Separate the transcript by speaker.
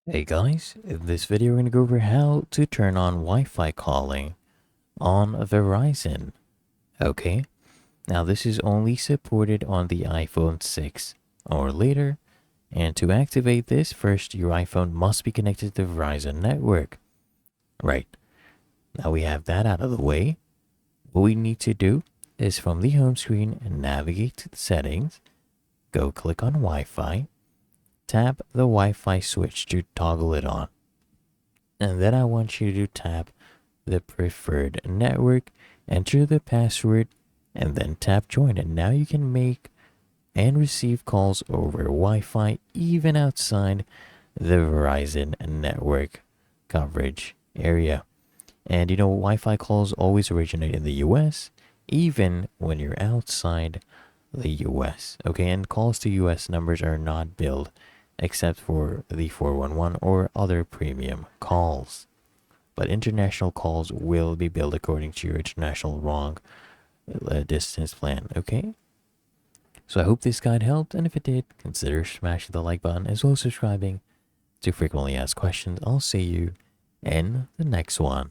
Speaker 1: Hey guys, in this video we're going to go over how to turn on Wi-Fi calling on Verizon. Okay, now this is only supported on the iPhone 6 or later, and to activate this, first your iPhone must be connected to the Verizon network. Right, now we have that out of the way. What we need to do is from the home screen and navigate to the settings, go click on Wi-Fi, tap the Wi-Fi switch to toggle it on. And then I want you to tap the preferred network, enter the password, and then tap join. And now you can make and receive calls over Wi-Fi even outside the Verizon network coverage area. And Wi-Fi calls always originate in the US, even when you're outside the US. Okay, and calls to US numbers are not billed except for the 411 or other premium calls. But international calls will be billed according to your international long distance plan, okay? So I hope this guide helped, and if it did, consider smashing the like button as well as subscribing to frequently asked questions. I'll see you in the next one.